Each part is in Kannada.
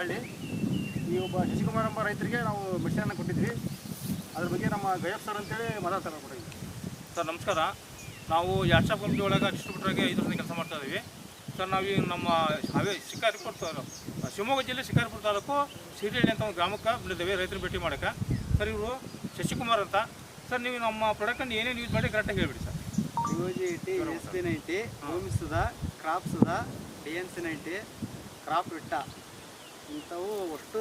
ಹಳ್ಳಿ. ಈ ಒಬ್ಬ ಶಶಿಕುಮಾರ್ ಎಂಬ ರೈತರಿಗೆ ನಾವು ಮೆಷಿನನ್ನು ಕೊಟ್ಟಿದ್ವಿ. ಅದ್ರ ಬಗ್ಗೆ ನಮ್ಮ ಗಯಪ್ ಸರ್ ಅಂತೇಳಿ ಮಾತಾಡ್ತಾರೆ ಕೊಟ್ಟಿದ್ವಿ. ಸರ್ ನಮಸ್ಕಾರ. ನಾವು ಯಾಟ್ಶಾಪ್ ಕಂಪ್ನಿ ಒಳಗೆ ಡಿಸ್ಟ್ರಿಬ್ಯೂಟರ್ಗೆ 5 ವರ್ಷದಿಂದ ಕೆಲಸ ಮಾಡ್ತಾ ಇದ್ದೀವಿ. ಸರ್ ನಾವು ಈಗ ನಮ್ಮ ಶಿಕಾರಿಪುರ ಶಿವಮೊಗ್ಗ ಜಿಲ್ಲೆ ಶಿಕಾರಿಪುರ ತಾಲೂಕು ಸಿರಿಹಳ್ಳಿ ಅಂತ ಒಂದು ಗ್ರಾಮಕ್ಕೆ ಬಂದಿದ್ದೇವೆ ರೈತರು ಭೇಟಿ ಮಾಡೋಕ್ಕೆ. ಸರ್ ಇವರು ಶಶಿಕುಮಾರ್ ಅಂತ. ಸರ್ ನೀವು ನಮ್ಮ ಪ್ರಾಡಕ್ಟನ್ನು ಏನೇನು ಯೂಸ್ ಮಾಡಿ ಕರೆಕ್ಟಾಗಿ ಹೇಳ್ಬಿಡಿ sir. UG80, SP90, Bhoomisudha, crop Sudha, DNC90, crop ವಿಟ್ಟ ಇಂಥವು ಅಷ್ಟು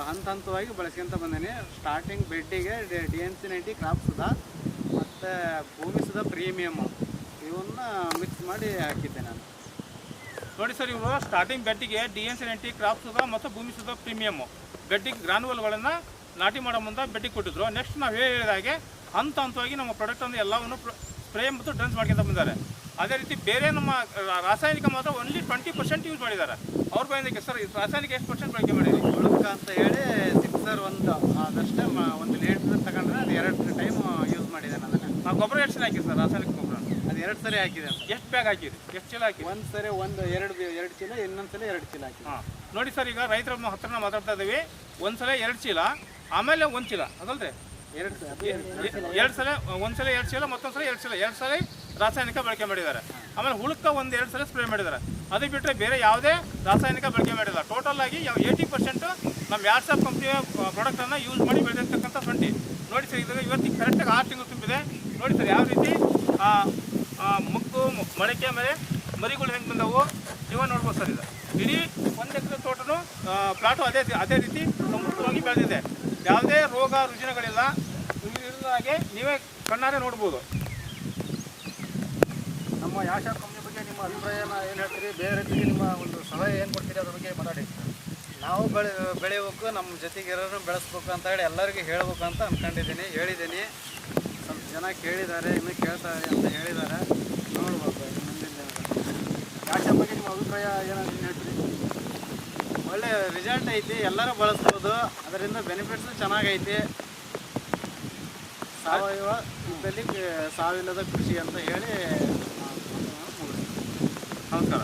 ಹಂತವಾಗಿ ಬಳಸ್ಕೊಂತ ಬಂದೇನೆ. ಸ್ಟಾರ್ಟಿಂಗ್ ಬೆಡ್ಡಿಗೆ DNC90, ಕ್ರಾಪ್ ಸುಧಾ ಮತ್ತು ಭೂಮಿಸುಧಾ ಪ್ರೀಮಿಯಮ್ ಇವನ್ನ ಮಿಕ್ಸ್ ಮಾಡಿ ಹಾಕಿದ್ದೆ ನಾನು. ನೋಡಿ ಸರ್, ಇವರು ಸ್ಟಾರ್ಟಿಂಗ್ ಬೆಡ್ಡಿಗೆ DNC90, ಕ್ರಾಪ್ ಸುಧಾ ಮತ್ತು ಭೂಮಿಸುಧಾ ಪ್ರೀಮಿಯಮ್ಮು ಬೆಡ್ಡಿಗೆ ಗ್ರಾನುವಲ್ಗಳನ್ನು ನಾಟಿ ಮಾಡೋ ಮುಂದೆ ಬೆಡ್ಡಿಗೆ ಕೊಟ್ಟಿದ್ರು. ನೆಕ್ಸ್ಟ್ ನಾವು ಹೇಳಿದಾಗೆ ಹಂತವಾಗಿ ನಮ್ಮ ಪ್ರಾಡಕ್ಟನ್ನು ಎಲ್ಲವನ್ನು ಸ್ಪ್ರೇ ಮತ್ತು ಡ್ರನ್ಸ್ ಮಾಡ್ಕೊಂತ ಬಂದಿದ್ದಾರೆ. ಅದೇ ರೀತಿ ಬೇರೆ ನಮ್ಮ ರಾಸಾಯನಿಕ ಮಾತ್ರ ಓನ್ಲಿ 20% ಯೂಸ್ ಮಾಡಿದ್ದಾರೆ. ಅವ್ರ ಬಂದಕ್ಕೆ ಸರ್ ರಾಸಾಯನಿಕ ಎಷ್ಟು % ಬಳಕೆ ಮಾಡಿರಿ ಉಳುಕ ಅಂತ ಹೇಳಿ ಸಿಕ್ಸರ್ ಒಂದು ಅದಷ್ಟೇ ಒಂದು ಲೀಟ್ರ್ ತಗೊಂಡ್ರೆ ಅದು 2 ಟೈಮ್ ಯೂಸ್ ಮಾಡಿದೆ ನಾನು. ನಾವು ಗೊಬ್ಬರ ಎಷ್ಟು ಸಲ ಹಾಕಿ ಸರ್ ರಾಸಾಯನಿಕ ಗೊಬ್ಬರ? ಅದು 2 ಸರಿ ಹಾಕಿದೆ ಸರ್. ಎಷ್ಟು ಬ್ಯಾಗ್ ಹಾಕಿರಿ? ಎಷ್ಟು ಚೀಲ ಹಾಕಿ? ಒಂದು ಸರಿ 2 ಚೀಲ, ಇನ್ನೊಂದು ಸಲ 2 ಚೀಲ ಹಾಕಿ. ಹಾಂ ನೋಡಿ ಸರ್, ಈಗ ರೈತರ ಹತ್ರ ಮಾತಾಡ್ತಾ ಇದ್ದೀವಿ. ಒಂದು ಸಲ 2 ಚೀಲ, ಆಮೇಲೆ 1 ಚೀಲ ಅದಲ್ರಿ 2 ಸಲ, ಒಂದು ಸಲ 2 ಚೀಲ, ಮತ್ತೊಂದು ಸಲ 2 ಚೀಲ, 2 ಸಲ ರಾಸಾಯನಿಕ ಬಳಕೆ ಮಾಡಿದ್ದಾರೆ. ಆಮೇಲೆ ಹುಳುಕ್ಕ 1-2 ಸಲ ಸ್ಪ್ರೇ ಮಾಡಿದ್ದಾರೆ. ಅದು ಬಿಟ್ಟರೆ ಬೇರೆ ಯಾವುದೇ ರಾಸಾಯನಿಕ ಬಳಕೆ ಮಾಡಿಲ್ಲ. ಟೋಟಲ್ ಆಗಿ 80% ನಮ್ಮ ಯಾಟ್ಶಾಪ್ ಕಂಪ್ನಿಯ ಪ್ರಾಡಕ್ಟನ್ನು ಯೂಸ್ ಮಾಡಿ ಬೆಳೆದಿರ್ತಕ್ಕಂಥ ಶುಂಠಿ. ನೋಡಿ ಸರ್, ಇದು ಇವತ್ತಿಗೆ ಕರೆಕ್ಟಾಗಿ 6 ತಿಂಗಳು ತುಂಬಿದೆ. ನೋಡಿ ಸರ್ ಯಾವ ರೀತಿ ಮುಗ್ಗು ಮೊಳಕೆ ಮೇಲೆ ಮರಿಗಳು ಹೆಂಗೆ ಬಂದವು ನೀವು ನೋಡ್ಬೋದು ಸರ್. ಇದು ಇಡೀ 1 ಎಕರೆ ತೋಟನು ಪ್ಲಾಟು ಅದೇ ರೀತಿ ಸಮೃದ್ಧವಾಗಿ ಬೆಳೆದಿದೆ. ಯಾವುದೇ ರೋಗ ರುಜಿನಗಳಿಲ್ಲ. ಇಲ್ಲದಾಗೆ ನೀವೇ ಕಣ್ಣಾರೆ ನೋಡ್ಬೋದು. ನಮ್ಮ ಯಾಟ್ಶಾಪ್ ಕಂಪ್ನಿ ಬಗ್ಗೆ ನಿಮ್ಮ ಅಭಿಪ್ರಾಯನ ಏನು ಹೇಳ್ತೀರಿ? ಬೇರೆ ರೈತರಿಗೆ ನಿಮ್ಮ ಒಂದು ಸಲಹೆ ಏನು ಕೊಡ್ತೀರಿ ಅದ್ರ ಬಗ್ಗೆ ಮಾತಾಡಿ. ನಾವು ಬೆಳೆಯಬೇಕು, ನಮ್ಮ ಜೊತೆಗೆ ಇರೋರು ಬೆಳೆಸ್ಬೇಕು ಅಂತ ಹೇಳಿ ಎಲ್ಲರಿಗೂ ಹೇಳ್ಬೇಕು ಅಂತ ಅಂದ್ಕೊಂಡಿದ್ದೀನಿ, ಹೇಳಿದ್ದೀನಿ. ಸ್ವಲ್ಪ ಜನ ಕೇಳಿದ್ದಾರೆ, ಇನ್ನೂ ಕೇಳ್ತಾರೆ ಅಂತ ಹೇಳಿದ್ದಾರೆ. ನೋಡ್ಬೇಕು ಮುಂದಿನ ದಿನಗಳಲ್ಲಿ. ಯಾಟ್ಶಾಪ್ ಬಗ್ಗೆ ನಿಮ್ಮ ಅಭಿಪ್ರಾಯ ಏನು ಹೇಳ್ತೀರಿ? ಒಳ್ಳೆ ರಿಸಲ್ಟ್ ಐತಿ, ಎಲ್ಲರೂ ಬಳಸ್ಬೋದು. ಅದರಿಂದ ಬೆನಿಫಿಟ್ಸು ಚೆನ್ನಾಗೈತಿ. ಸಾವಯವ ಇದ್ದಲ್ಲಿ ಸಾವಿಲ್ಲದ ಕೃಷಿ ಅಂತ ಹೇಳಿ ನಮಸ್ಕಾರ.